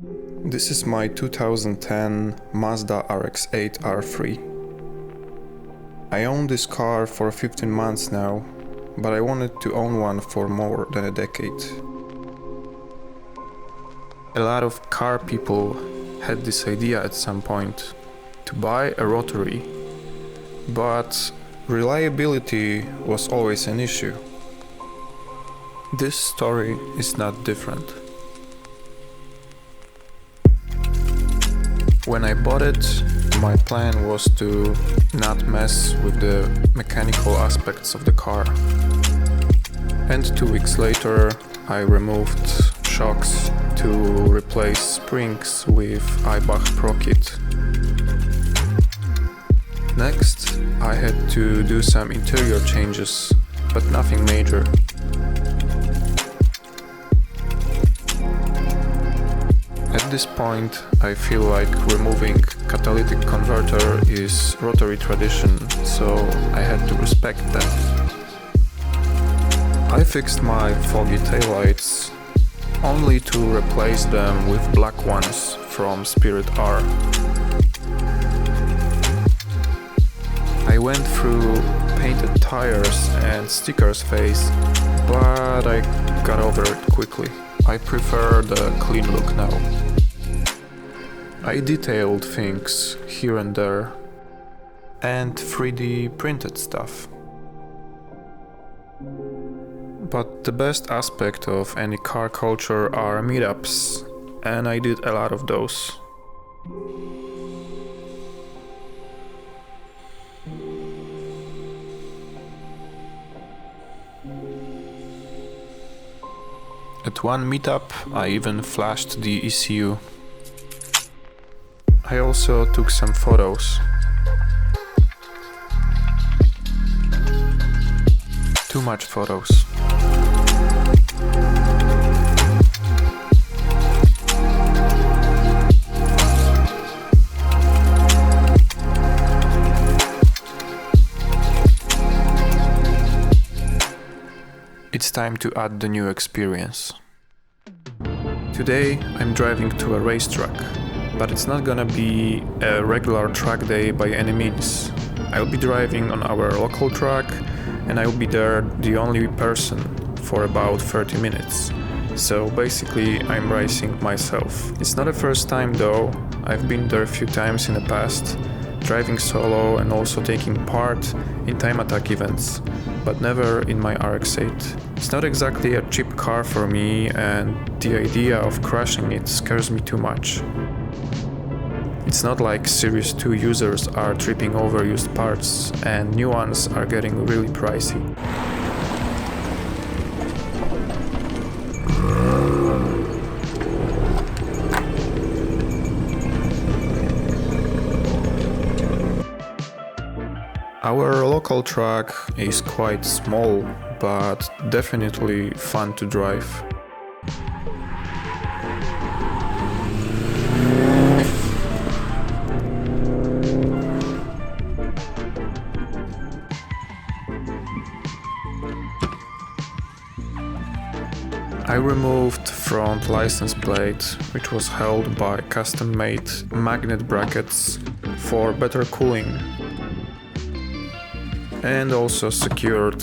This is my 2010 Mazda RX-8 R3. I own this car for 15 months now, but I wanted to own one for more than a decade. A lot of car people had this idea at some point to buy a rotary, but reliability was always an issue. This story is not different. When I bought it, my plan was to not mess with the mechanical aspects of the car. And 2 weeks later, I removed shocks to replace springs with Eibach Pro Kit. Next, I had to do some interior changes, but nothing major. At this point, I feel like removing catalytic converter is rotary tradition, so I had to respect that. I fixed my foggy taillights, only to replace them with black ones from Spirit R. I went through painted tires and stickers phase, but I got over it quickly. I prefer the clean look now. I detailed things here and there, and 3D printed stuff. But the best aspect of any car culture are meetups, and I did a lot of those. At one meetup, I even flashed the ECU. I also took some photos. Too much photos. It's time to add the new experience. Today I'm driving to a racetrack, but it's not gonna be a regular track day by any means. I'll be driving on our local track, and I'll be there the only person for about 30 minutes. So basically I'm racing myself. It's not the first time though. I've been there a few times in the past, driving solo and also taking part in time attack events, but never in my RX-8. It's not exactly a cheap car for me, and the idea of crashing it scares me too much. It's not like Series 2 users are tripping over used parts, and new ones are getting really pricey. Our local track is quite small, but definitely fun to drive. I removed front license plate, which was held by custom-made magnet brackets for better cooling, and also secured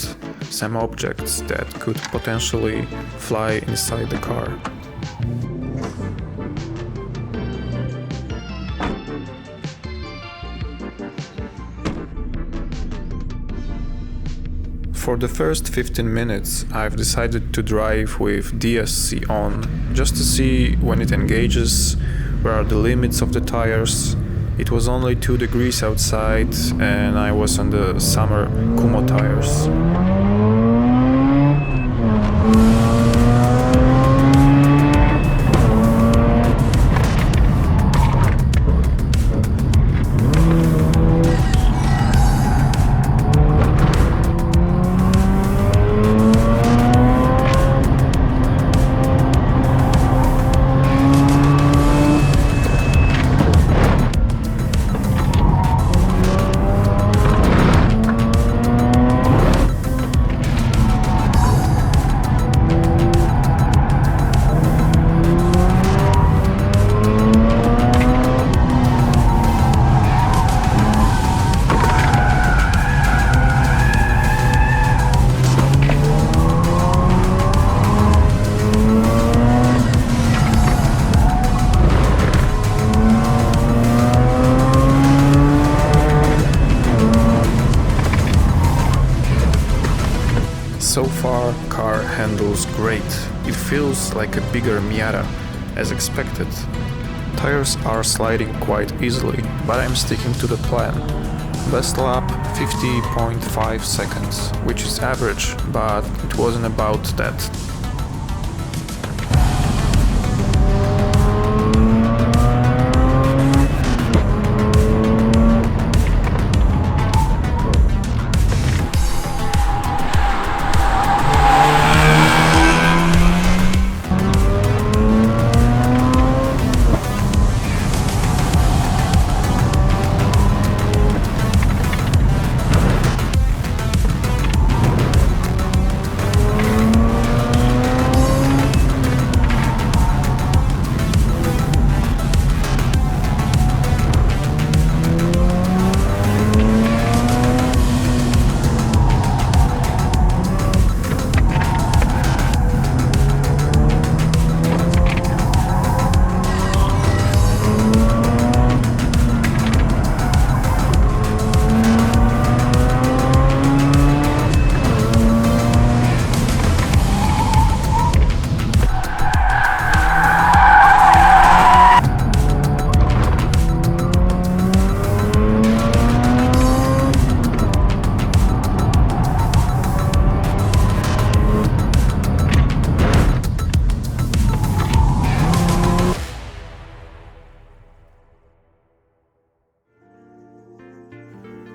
some objects that could potentially fly inside the car. For the first 15 minutes, I've decided to drive with DSC on, just to see when it engages, where are the limits of the tires. It was only 2 degrees outside, and I was on the summer Kumo tires. handles great. It feels like a bigger Miata, as expected. Tires are sliding quite easily, but I'm sticking to the plan. Best lap 50.5 seconds, which is average, but it wasn't about that.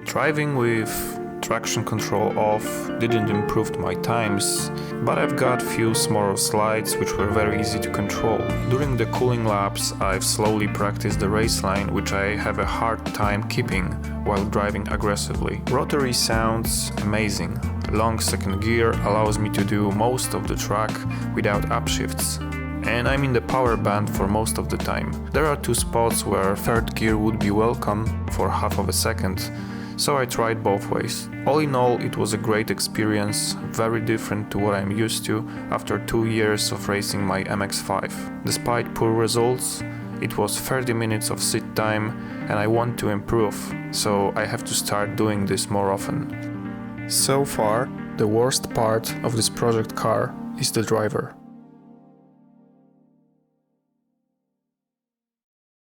Driving with traction control off didn't improve my times, but I've got few small slides which were very easy to control. During the cooling laps I've slowly practiced the race line, which I have a hard time keeping while driving aggressively. Rotary sounds amazing. Long second gear allows me to do most of the track without upshifts. And I'm in the power band for most of the time. There are two spots where third gear would be welcome for half of a second, so I tried both ways. All in all, it was a great experience, very different to what I'm used to after 2 years of racing my MX-5. Despite poor results, it was 30 minutes of sit time and I want to improve, so I have to start doing this more often. So far, the worst part of this project car is the driver.